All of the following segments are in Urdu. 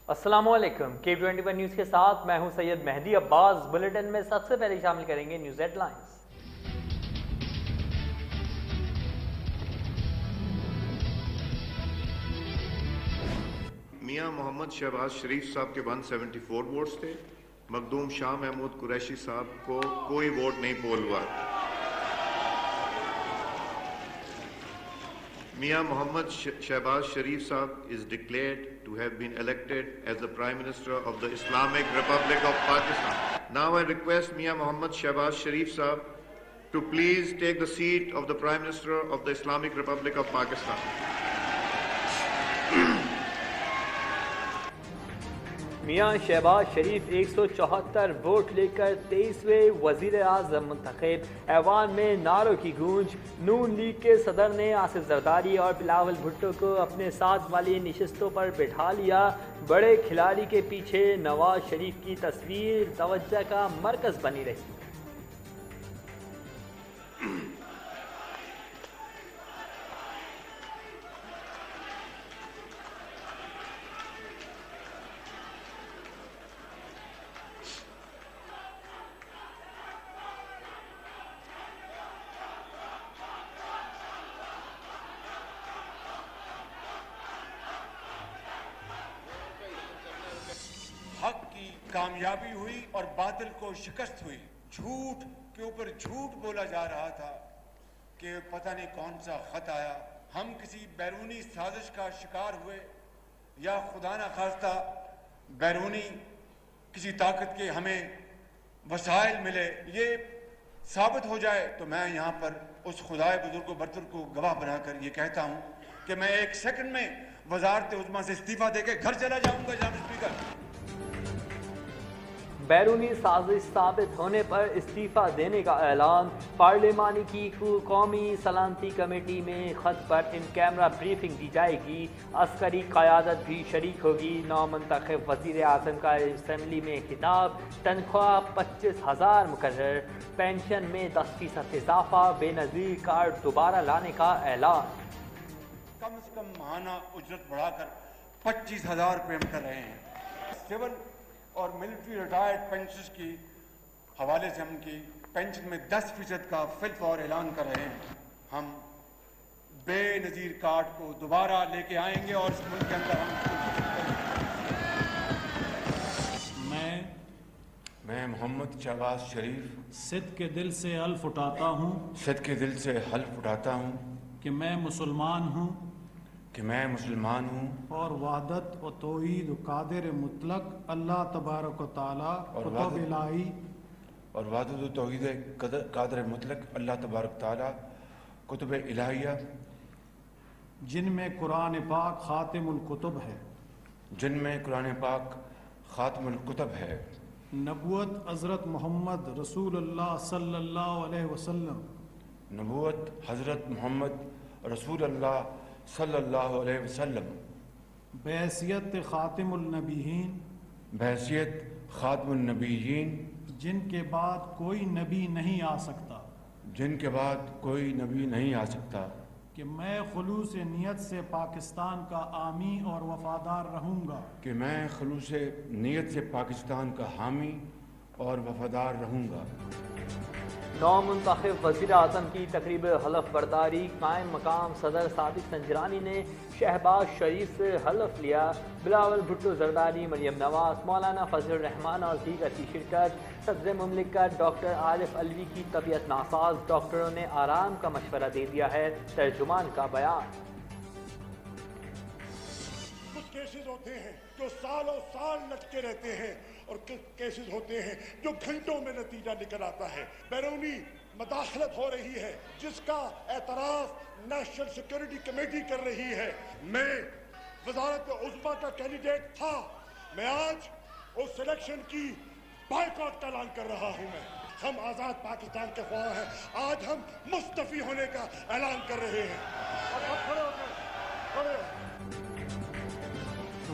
السلام علیکم K21 نیوز کے ساتھ میں ہوں سید مہدی عباس۔ بلیٹن میں سب سے پہلے شامل کریں گے نیوز ہیڈ لائنز۔ میاں محمد شہباز شریف صاحب کے 174 ووٹس تھے، مخدوم شاہ محمود قریشی صاحب کو کوئی ووٹ نہیں پول ہوا۔ میاں محمد شہباز شریف صاحب is declared to have been elected as the Prime Minister of the Islamic Republic of Pakistan. Now I request Mian Mohammad Shehbaz Sharif Sahab to please take the seat of the Prime Minister of the Islamic Republic of Pakistan. میاں شہباز شریف 174 ووٹ لے کر 23ویں وزیر اعظم منتخب۔ ایوان میں نعروں کی گونج۔ نون لیگ کے صدر نے آصف زرداری اور بلاول بھٹو کو اپنے ساتھ والی نشستوں پر بٹھا لیا۔ بڑے کھلاڑی کے پیچھے نواز شریف کی تصویر توجہ کا مرکز بنی رہی۔ حق کی کامیابی ہوئی اور باطل کو شکست ہوئی۔ جھوٹ کے اوپر جھوٹ بولا جا رہا تھا کہ پتہ نہیں کون سا خط آیا، ہم کسی بیرونی سازش کا شکار ہوئے یا خدا نہ خواستہ بیرونی کسی طاقت کے ہمیں وسائل ملے، یہ ثابت ہو جائے تو میں یہاں پر اس خدائے بزرگ و برتر کو گواہ بنا کر یہ کہتا ہوں کہ میں 1 سیکنڈ میں وزارت عظمیٰ سے استعفیٰ دے کے گھر چلا جاؤں گا جناب اسپیکر۔ بیرونی سازش ثابت ہونے پر استعفیٰ دینے کا اعلان۔ پارلیمانی کی قومی سلامتی کمیٹی میں خط پر ان کیمرہ بریفنگ دی جائے گی۔ عسکری قیادت بھی شریک ہوگی۔ نومنتخب وزیر اعظم کا اسمبلی میں خطاب۔ تنخواہ 25,000 مقرر۔ پینشن میں 10% اضافہ۔ بے نظیر کارڈ دوبارہ لانے کا اعلان۔ کم سے کم ماہانہ اجرت بڑھا کر 25,000 روپے ہم کر رہے ہیں۔ سول اور ملٹری ریٹائرڈ پینشنز کی حوالے سے ہم کی پینشن میں 10% کا فی الفور اعلان کر رہے ہیں۔ ہم بے نظیر کارڈ کو دوبارہ لے کے آئیں گے اور اس ملک کے اندر میں محمد شہباز شریف صدق کے دل سے حلف اٹھاتا ہوں صدق کے دل سے حلف اٹھاتا ہوں کہ میں مسلمان ہوں اور وحدت و توحید و قادر مطلق اللہ تبارک و تعالیٰ کتب الہی اور وحدت و توحید قادر مطلق اللہ تبارک تعالیٰ کتب الہیہ جن میں قرآن پاک خاتم الکتب ہے، جن میں قرآن پاک خاتم الکتب ہے، نبوت حضرت محمد رسول اللہ صلی اللہ علیہ وسلم، نبوت حضرت محمد رسول اللہ صلی اللہ علیہ وسلم، بحیثیت خاتم النبیین، بحیثیت خاتم النبیین، جن کے بعد کوئی نبی نہیں آ سکتا، جن کے بعد کوئی نبی نہیں آ سکتا، کہ میں خلوص نیت سے پاکستان کا حامی اور وفادار رہوں گا، کہ میں خلوص نیت سے پاکستان کا حامی اور وفادار رہوں گا۔ نومنتخب وزیر اعظم کی تقریب حلف برداری۔ قائم مقام صدر صادق سنجرانی نے شہباز شریف سے حلف لیا۔ بلاول بھٹو زرداری، مریم نواز، مولانا فضل الرحمان اور دیگر کی شرکت۔ صدر مملکت ڈاکٹر عارف علوی کی طبیعت ناساز، ڈاکٹروں نے آرام کا مشورہ دے دیا ہے۔ ترجمان کا بیان۔ کچھ کیسز ہوتے ہیں جو سالوں سال لٹکے رہتے ہیں اور کیسز ہوتے ہیں جو گھنٹوں میں نتیجہ نکل آتا ہے۔ بیرونی مداخلت ہو رہی ہے جس کا اعتراف نیشنل سیکیورٹی کمیٹی کر رہی ہے۔ میں وزارت عظمیٰ کا کینڈیڈیٹ تھا، میں آج اس الیکشن کی بائیکاٹ کا اعلان کر رہا ہوں۔ ہم آزاد پاکستان کے خواہاں ہیں، آج ہم مستعفی ہونے کا اعلان کر رہے ہیں۔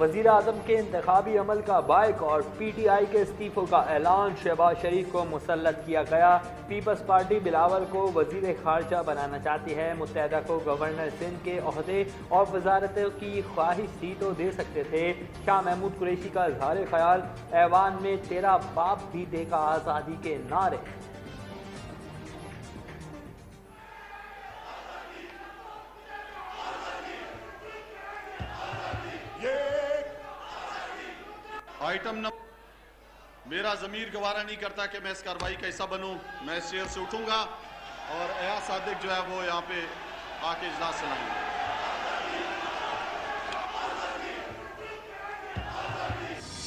وزیر اعظم کے انتخابی عمل کا بائیکاٹ، پی ٹی آئی کے استعفوں کا اعلان، شہباز شریف کو مسلط کیا گیا۔ پیپلز پارٹی بلاول کو وزیر خارجہ بنانا چاہتی ہے، متحدہ کو گورنر سندھ کے عہدے اور وزارتوں کی خواہش تھی تو دے سکتے تھے۔ شاہ محمود قریشی کا اظہار خیال، ایوان میں تیرا باپ بھی دے گا آزادی کے نعرے۔ آئٹم نمبر، میرا ضمیر گوارا نہیں کرتا کہ میں اس کارروائی کا حصہ بنوں۔ میں اس چیئر سے اٹھوں گا اور ایاز صادق جو ہے وہ یہاں پہ آ کے اجلاس چلائیں گے۔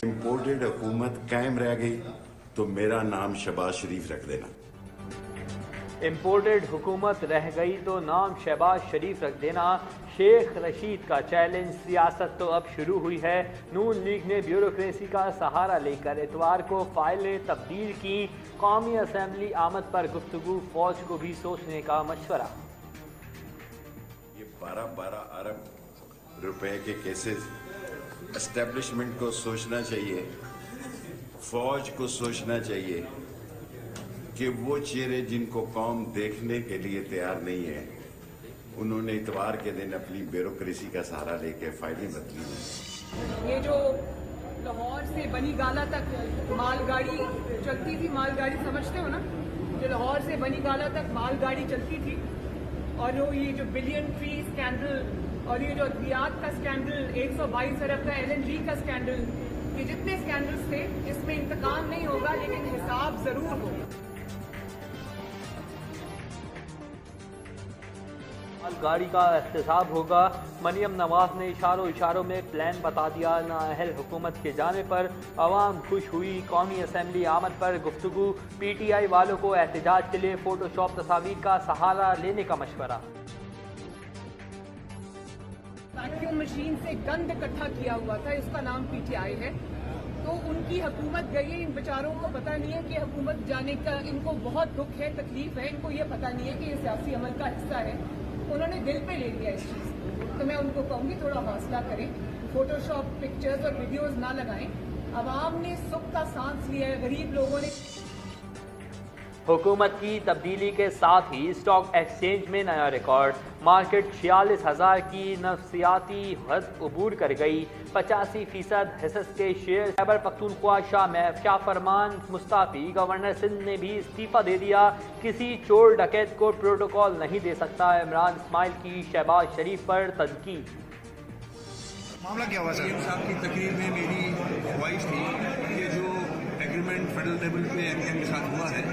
امپورٹڈ حکومت قائم رہ گئی تو میرا نام شہباز شریف رکھ دینا۔ امپورٹڈ حکومت رہ گئی تو نام شہباز شریف رکھ دینا، شیخ رشید کا چیلنج۔ سیاست تو اب شروع ہوئی ہے، نون لیگ نے بیوروکریسی کا سہارا لے کر اتوار کو فائلیں تبدیل کی۔ قومی اسمبلی آمد پر گفتگو، فوج کو بھی سوچنے کا مشورہ۔ یہ 12 ارب روپے کے کیسز، اسٹیبلشمنٹ کو سوچنا چاہیے، فوج کو سوچنا چاہیے کہ وہ چہرے جن کو قوم دیکھنے کے لیے تیار نہیں ہے، انہوں نے اتوار کے دن اپنی بیوروکریسی کا سہارا لے کے فائلیں بدلی ہیں۔ یہ جو لاہور سے بنی گالا تک مال گاڑی چلتی تھی، مال گاڑی سمجھتے ہو نا، جو لاہور سے بنی گالا تک مال گاڑی چلتی تھی، اور یہ جو بلین ٹری اسکینڈل اور یہ جو ادویات کا اسکینڈل، 122 ارب کا LNG کا اسکینڈل، یہ جتنے اسکینڈلز تھے، اس میں انتقام نہیں ہوگا لیکن حساب ضرور ہوگا۔ گاڑی کا احتساب ہوگا، مریم نواز نے اشاروں میں پلان بتا دیا۔ نااہل حکومت کے جانے پر عوام خوش ہوئی، قومی اسمبلی آمد پر گفتگو، پی ٹی آئی والوں کو احتجاج کے لیے فوٹو شاپ تصاویر کا سہارا لینے کا مشورہ۔ ویکیوم مشین سے گند اکٹھا کیا ہوا تھا، اس کا نام پی ٹی آئی ہے، تو ان کی حکومت گئی ہے، ان بیچاروں کو پتہ نہیں ہے کہ حکومت جانے کا ان کو بہت دکھ ہے، تکلیف ہے، ان کو یہ پتہ نہیں ہے کہ یہ سیاسی عمل کا حصہ ہے، انہوں نے دل پہ لے لیا اس چیز کو۔ تو میں ان کو کہوں گی تھوڑا حوصلہ کریں، فوٹو شاپ پکچرز اور ویڈیوز نہ لگائیں۔ عوام نے سکھ کا سانس لیا ہے، غریب لوگوں نے۔ حکومت کی تبدیلی کے ساتھ ہی اسٹاک ایکسچینج میں نیا ریکارڈ، مارکیٹ 46,000 کی نفسیاتی حد عبور کر گئی، 85% حصص کے شیئر۔ خیبر پختونخوا شاہ فرمان مستعفی، گورنر سندھ نے بھی استعفیٰ دے دیا، کسی چور ڈکیت کو پروٹوکول نہیں دے سکتا، عمران اسماعیل کی شہباز شریف پر تنقید۔ معاملہ کیا ہوا سر؟ صاحب کی تقریر میں میری خواہش تھی کہ جو ایگریمنٹ فیڈرل لیول پہ ایم کے ساتھ ہوا ہے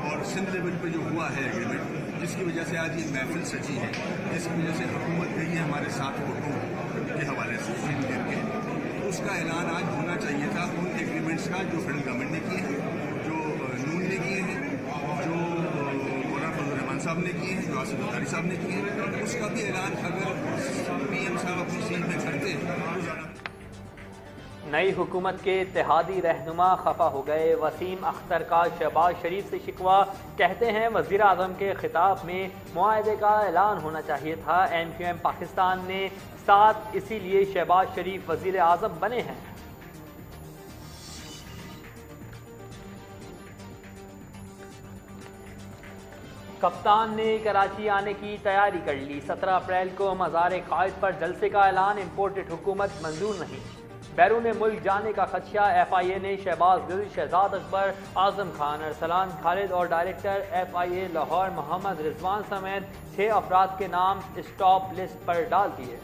اور سندھ لیول پہ جو ہوا ہے ایگریمنٹ، جس کی وجہ سے آج یہ محفل سجی ہے، جس کی وجہ سے حکومت گئی ہے ہمارے ساتھ ووٹوں کے حوالے سے سندھ کے، تو اس کا اعلان آج ہونا چاہیے تھا ان ایگریمنٹس کا جو فیڈرل گورنمنٹ نے کیے ہیں، جو نون نے کیے ہیں، جو مولانا فضل الرحمان صاحب نے کیے ہیں، جو آصف بخاری صاحب نے کیے ہیں، اس کا بھی اعلان اگر پی ایم صاحب اپنی سیٹ میں کرتے تو زیادہ۔ نئی حکومت کے اتحادی رہنما خفا ہو گئے، وسیم اختر کا شہباز شریف سے شکوہ، کہتے ہیں وزیر اعظم کے خطاب میں معاہدے کا اعلان ہونا چاہیے تھا، MQM پاکستان نے ساتھ، اسی لیے شہباز شریف وزیر اعظم بنے ہیں۔ کپتان نے کراچی آنے کی تیاری کر لی، 17 اپریل کو مزار قائد پر جلسے کا اعلان، امپورٹڈ حکومت منظور نہیں، بیرون ملک جانے کا خدشہ، FIA نے شہباز گل، شہزاد اکبر، اعظم خان، ارسلان خالد اور ڈائریکٹر FIA لاہور محمد رضوان سمیت 6 افراد کے نام اسٹاپ لسٹ پر ڈال دیے۔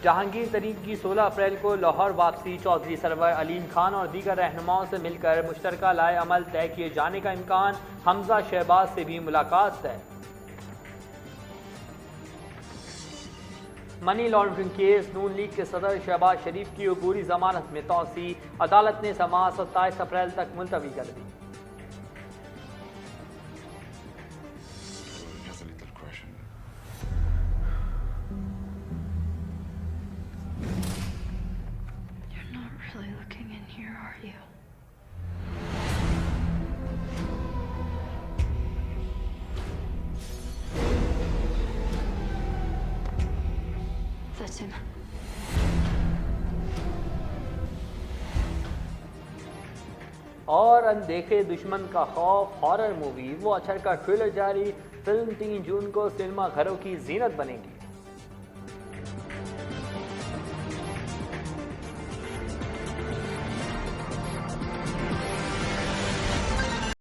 جہانگیر ترین کی 16 اپریل کو لاہور واپسی، چودھری سرور علیم خان اور دیگر رہنماؤں سے مل کر مشترکہ لائے عمل طے کیے جانے کا امکان، حمزہ شہباز سے بھی ملاقات طے۔ منی لانڈرنگ کیس، نون لیگ کے صدر شہباز شریف کی عبوری ضمانت میں توسیع، عدالت نے سماعت 27 اپریل تک ملتوی کر دی۔ You're not really looking in here, are you? That's him. اور اندیکھے دشمن کا خوف ہارر مووی وہ اچھر کا ٹریلر جاری، فلم 3 جون کو سنیما گھروں کی زینت بنے گی۔